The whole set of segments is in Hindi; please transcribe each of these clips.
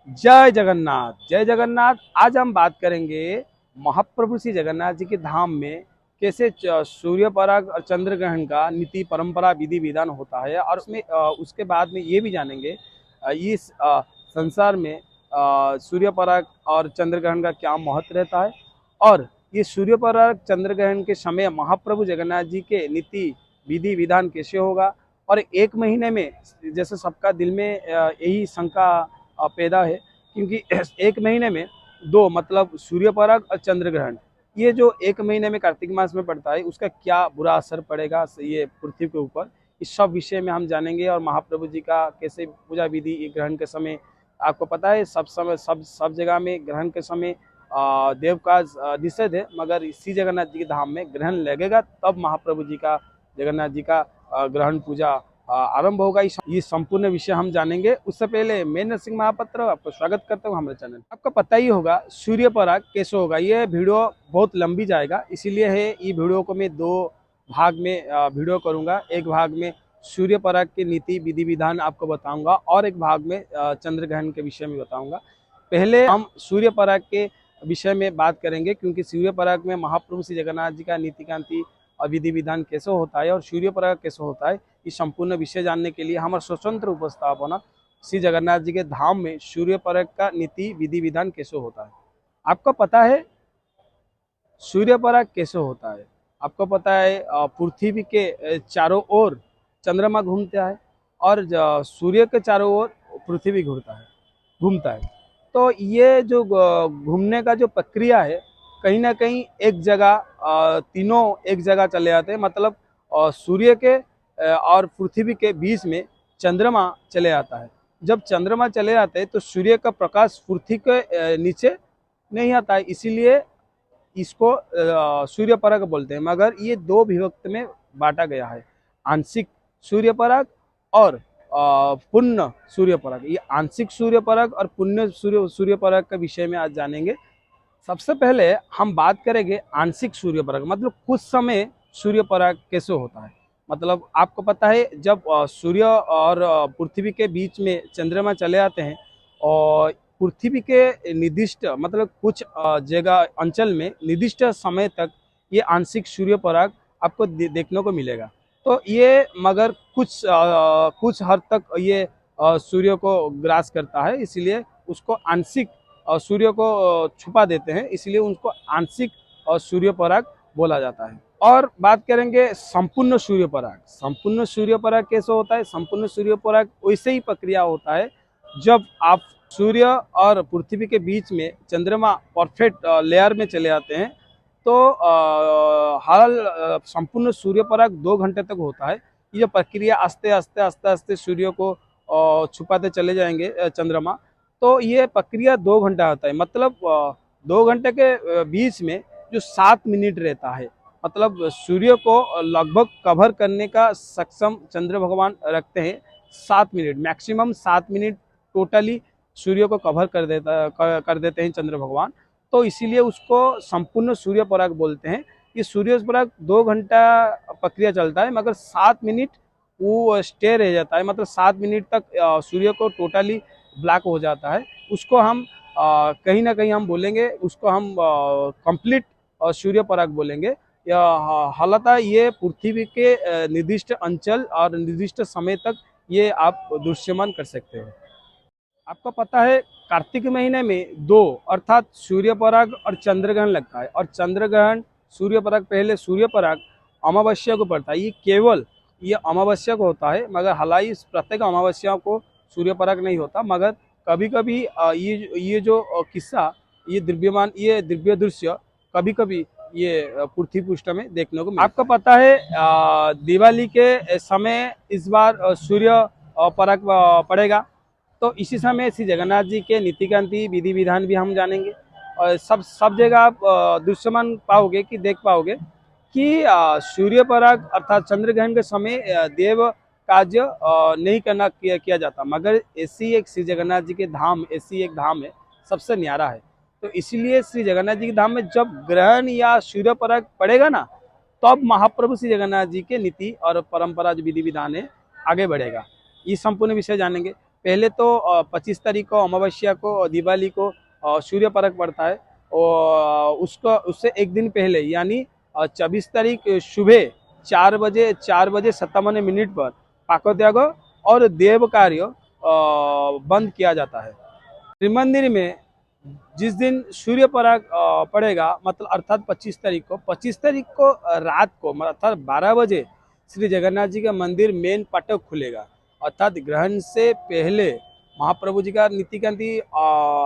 जय जगन्नाथ जय जगन्नाथ। आज हम बात करेंगे महाप्रभु श्री जगन्नाथ जी के धाम में कैसे सूर्य पराग और चंद्र ग्रहण का नीति परंपरा विधि विधान होता है, और उसमें उसके बाद में ये भी जानेंगे इस संसार में सूर्य पराग और चंद्र ग्रहण का क्या महत्व रहता है, और ये सूर्य पराग चंद्र ग्रहण के समय महाप्रभु जगन्नाथ जी के नीति विधि विधान कैसे होगा। और एक महीने में जैसे सबका दिल में यही शंका पैदा है, क्योंकि एक महीने में दो मतलब सूर्य पराग और चंद्र ग्रहण, ये जो एक महीने में कार्तिक मास में पड़ता है उसका क्या बुरा असर पड़ेगा ये पृथ्वी के ऊपर, इस सब विषय में हम जानेंगे। और महाप्रभु जी का कैसे पूजा विधि ग्रहण के समय, आपको पता है सब समय सब जगह में ग्रहण के समय देव का निषेध है, मगर इसी जगन्नाथ जी के धाम में ग्रहण लगेगा तब महाप्रभु जी का जगन्नाथ जी का ग्रहण पूजा आरंभ होगा। ये संपूर्ण विषय हम जानेंगे। उससे पहले मैं नरसिंह महापात्र आपको स्वागत करता हूँ हमारे चैनल। आपको पता ही होगा सूर्य पराग कैसे होगा, ये वीडियो बहुत लंबी जाएगा, इसीलिए है ये वीडियो को मैं दो भाग में वीडियो करूंगा। एक भाग में सूर्य पराग की नीति विधि विधान आपको बताऊंगा और एक भाग में चंद्र ग्रहण के विषय में बताऊंगा। पहले हम सूर्य पराग के विषय में बात करेंगे, क्योंकि सूर्य पराग में महाप्रभु श्री जगन्नाथ जी का नीति कांति और विधि विधान कैसे होता है और सूर्य पराग कैसे होता है, इस संपूर्ण विषय जानने के लिए हमारा स्वतंत्र उपस्थापना श्री जगन्नाथ जी के धाम में सूर्य पराग का नीति विधि विधान कैसे होता है। आपको पता है सूर्य पराग कैसे होता है? आपको पता है पृथ्वी के चारों ओर चंद्रमा घूमता है और सूर्य के चारों ओर पृथ्वी घूमता है। तो ये जो घूमने का जो प्रक्रिया है, कहीं ना कहीं एक जगह तीनों एक जगह चले जाते हैं, मतलब सूर्य के और पृथ्वी के बीच में चंद्रमा चले आता है। जब चंद्रमा चले जाते हैं तो सूर्य का प्रकाश पृथ्वी के नीचे नहीं आता है, इसीलिए इसको सूर्य पराग बोलते हैं। मगर ये दो विभक्त में बांटा गया है, आंशिक सूर्य पराग और पुण्य सूर्य पराग। ये आंशिक सूर्य पराग और पुण्य सूर्य पराग के विषय में आज जानेंगे। सबसे पहले हम बात करेंगे आंशिक सूर्य पराग, मतलब कुछ समय सूर्य पराग कैसे होता है। मतलब आपको पता है जब सूर्य और पृथ्वी के बीच में चंद्रमा चले आते हैं और पृथ्वी के निर्दिष्ट मतलब कुछ जगह अंचल में निर्दिष्ट समय तक ये आंशिक सूर्य पराग आपको देखने को मिलेगा। तो ये मगर कुछ हद तक ये सूर्य को ग्रास करता है, इसलिए उसको आंशिक सूर्य को छुपा देते हैं, इसलिए उनको आंशिक सूर्य पराग बोला जाता है। और बात करेंगे संपूर्ण सूर्य पराग। संपूर्ण सूर्य पराग कैसे होता है? संपूर्ण सूर्य पराग वैसे ही प्रक्रिया होता है जब आप सूर्य और पृथ्वी के बीच में चंद्रमा परफेक्ट लेयर में चले आते हैं, तो हाल संपूर्ण सूर्य पराग 2 घंटे तक होता है। ये जो प्रक्रिया आस्ते आस्ते आस्ते आस्ते सूर्य को छुपाते चले जाएंगे चंद्रमा, तो ये प्रक्रिया 2 घंटा होता है। मतलब 2 घंटे के बीच में जो 7 मिनट रहता है, मतलब सूर्य को लगभग कवर करने का सक्षम चंद्र भगवान रखते हैं 7 मिनट, मैक्सिमम 7 मिनट टोटली सूर्य को कवर कर देते हैं चंद्र भगवान। तो इसीलिए उसको संपूर्ण सूर्य पराग बोलते हैं। ये सूर्य पराग 2 घंटा प्रक्रिया चलता है, मगर 7 मिनट वो स्टे रह जाता है, मतलब 7 मिनट तक सूर्य को टोटली ब्लैक हो जाता है। उसको हम कहीं ना कहीं हम बोलेंगे, उसको हम कंप्लीट सूर्य पराग बोलेंगे। हालांकि ये पृथ्वी के निर्दिष्ट अंचल और निर्दिष्ट समय तक ये आप दृश्यमान कर सकते हैं। आपको पता है कार्तिक महीने में दो अर्थात सूर्य पराग और चंद्र ग्रहण लगता है, और चंद्र ग्रहण सूर्य पराग पहले सूर्य पराग अमावस्या को पड़ता है। ये केवल ये अमावस्या को होता है, मगर हालांकि प्रत्येक अमावस्या को सूर्य पराग नहीं होता, मगर कभी कभी ये जो किस्सा, ये दिव्य दृश्य कभी कभी ये पृथ्वी पृष्ठ में देखने को मिलता है। आपको पता है दिवाली के समय इस बार सूर्य पराग पड़ेगा, तो इसी समय श्री जगन्नाथ जी के नीतिकांति विधि विधान भी हम जानेंगे। और सब जगह आप दृश्यमान पाओगे कि देख पाओगे कि सूर्य पराग अर्थात चंद्र ग्रहण के समय देव कार्य नहीं किया जाता, मगर ऐसी एक श्री जगन्नाथ जी के धाम, ऐसी एक धाम है सबसे न्यारा है। तो इसीलिए श्री जगन्नाथ जी के धाम में जब ग्रहण या सूर्य पराग पड़ेगा ना, तब महाप्रभु श्री जगन्नाथ जी के नीति और परंपरा जो विधि विधान है आगे बढ़ेगा। ये संपूर्ण विषय जानेंगे। पहले तो 25 तारीख को अमावस्या को दिवाली को सूर्य परक पड़ता है, और उसको उससे एक दिन पहले यानी 24 तारीख सुबह 4 बजे 57 मिनट पर पाकत्याग और देव कार्य बंद किया जाता है। त्रिमंदिर में जिस दिन सूर्य पराग पड़ेगा, मतलब अर्थात 25 तारीख को रात को अर्थात 12 बजे श्री जगन्नाथ जी का मंदिर मेन फाटक खुलेगा। अर्थात ग्रहण से पहले महाप्रभु जी का नीति कांति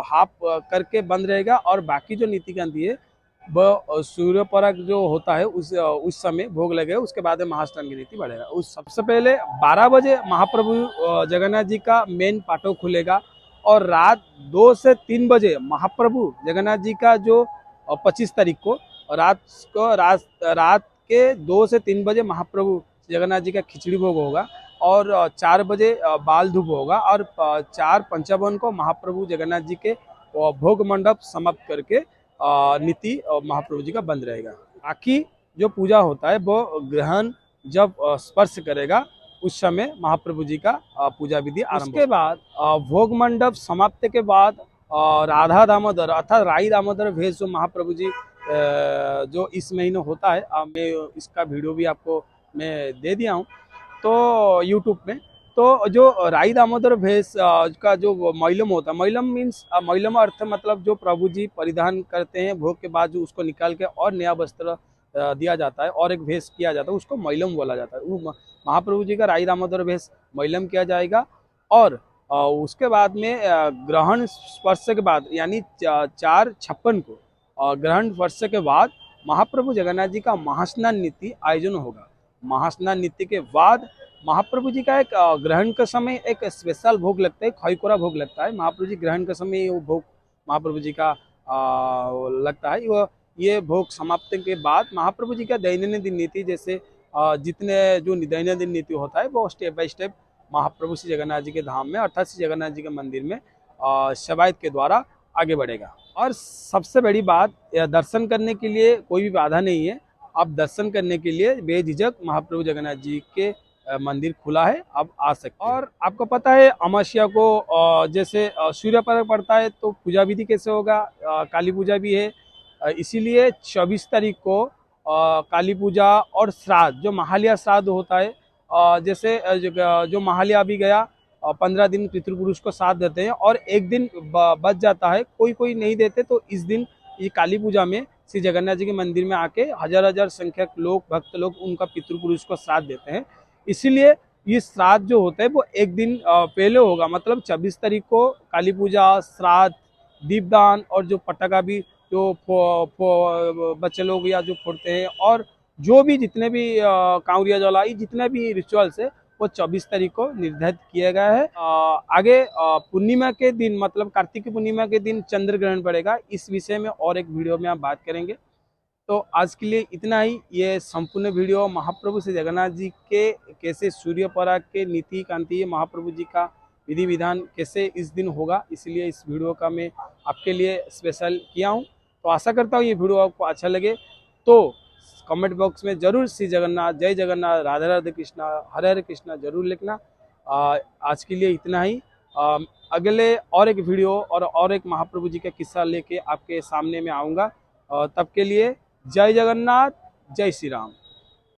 हाफ करके बंद रहेगा, और बाकी जो नीति कांति है वह सूर्य पराग जो होता है उस समय भोग लगेगा। उसके बाद महाष्टांग की नीति बढ़ेगा। उस सबसे पहले 12 बजे महाप्रभु जगन्नाथ जी का मेन फाटक खुलेगा, और रात 2 से 3 बजे महाप्रभु जगन्नाथ जी का जो 25 तारीख को रात के 2 से 3 बजे महाप्रभु जगन्नाथ जी का खिचड़ी भोग होगा, और 4 बजे बाल धूप होगा, और 4:55 को महाप्रभु जगन्नाथ जी के भोग मंडप समाप्त करके नीति महाप्रभु जी का बंद रहेगा। बाकी जो पूजा होता है वो ग्रहण जब स्पर्श करेगा उस समय महाप्रभु जी का पूजा विधि आरंभ। उसके बाद भोग मंडप समाप्ति के बाद राधा दामोदर अर्थात राई दामोदर भेष जो महाप्रभु जी जो इस महीने होता है, मैं इसका वीडियो भी आपको मैं दे दिया हूँ तो यूट्यूब में। तो जो राई दामोदर भेष का जो मैलम होता है, मैलम मीन्स मैलम अर्थ मतलब जो प्रभु जी परिधान करते हैं भोग के बाद, जो उसको निकाल के और नया वस्त्र दिया जाता है और एक भेष किया जाता है, उसको मैलम बोला जाता है। वो महाप्रभु जी का राई दामोदर भेष मैलम किया जाएगा। और उसके बाद में ग्रहण स्पर्श के बाद यानी 4:56 को ग्रहण स्पर्श के बाद महाप्रभु जगन्नाथ जी का महास्नान नीति आयोजन होगा। महास्नान नीति के बाद महाप्रभु जी का एक ग्रहण के समय एक स्पेशल भोग लगता है, खईकोरा भोग लगता है। महाप्रभु जी ग्रहण के समय वो भोग महाप्रभु जी का लगता है। वो ये भोग समाप्ति के बाद महाप्रभु जी का दैनंदिन नीति, जैसे जितने जो दैनंदिन नीति होता है वो स्टेप बाय स्टेप महाप्रभु श्री जगन्नाथ जी के धाम में अर्थात श्री जगन्नाथ जी के मंदिर में शवायत के द्वारा आगे बढ़ेगा। और सबसे बड़ी बात, दर्शन करने के लिए कोई भी बाधा नहीं है। आप दर्शन करने के लिए बेझिझक महाप्रभु जगन्नाथ जी के मंदिर खुला है, आप आ सकते हैं। और आपको पता है अमावस्या को जैसे सूर्य पर्व पड़ता है तो पूजा विधि कैसे होगा, काली पूजा भी है। इसीलिए 24 तारीख को काली पूजा और श्राद्ध जो महालया श्राद्ध होता है, जैसे जो महालया अभी गया 15 दिन पितृपुरुष को श्राद्ध देते हैं और एक दिन बच जाता है, कोई नहीं देते, तो इस दिन ये काली पूजा में श्री जगन्नाथ जी के मंदिर में आके हजार संख्यक लोग भक्त लोग उनका पितृपुरुष को श्राद्ध देते हैं। इसीलिए ये श्राद्ध जो होता है वो एक दिन पहले होगा, मतलब 26 तारीख को काली पूजा, श्राद्ध, दीपदान और जो पटाखा भी जो बच्चे लोग या जो फोड़ते हैं, और जो भी जितने भी कांवरिया जलाई जितने भी रिचुअल्स है वो 24 तारीख को निर्धारित किया गया है। आगे पूर्णिमा के दिन मतलब कार्तिक की पूर्णिमा के दिन चंद्र ग्रहण पड़ेगा। इस विषय में और एक वीडियो में आप बात करेंगे। तो आज के लिए इतना ही। ये संपूर्ण वीडियो महाप्रभु श्री जगन्नाथ जी के कैसे सूर्य पराग के नीति कांति महाप्रभु जी का विधि विधान कैसे इस दिन होगा, इसलिए इस वीडियो का मैं आपके लिए स्पेशल किया हूँ। तो आशा करता हूँ ये वीडियो आपको अच्छा लगे। तो कमेंट बॉक्स में जरूर श्री जगन्नाथ, जय जगन्नाथ, राधे राधे कृष्णा, हरे हरे कृष्णा जरूर लिखना। आज के लिए इतना ही। अगले और एक वीडियो और एक महाप्रभु जी का किस्सा लेके आपके सामने में आऊँगा। तब के लिए जय जगन्नाथ, जय श्री राम।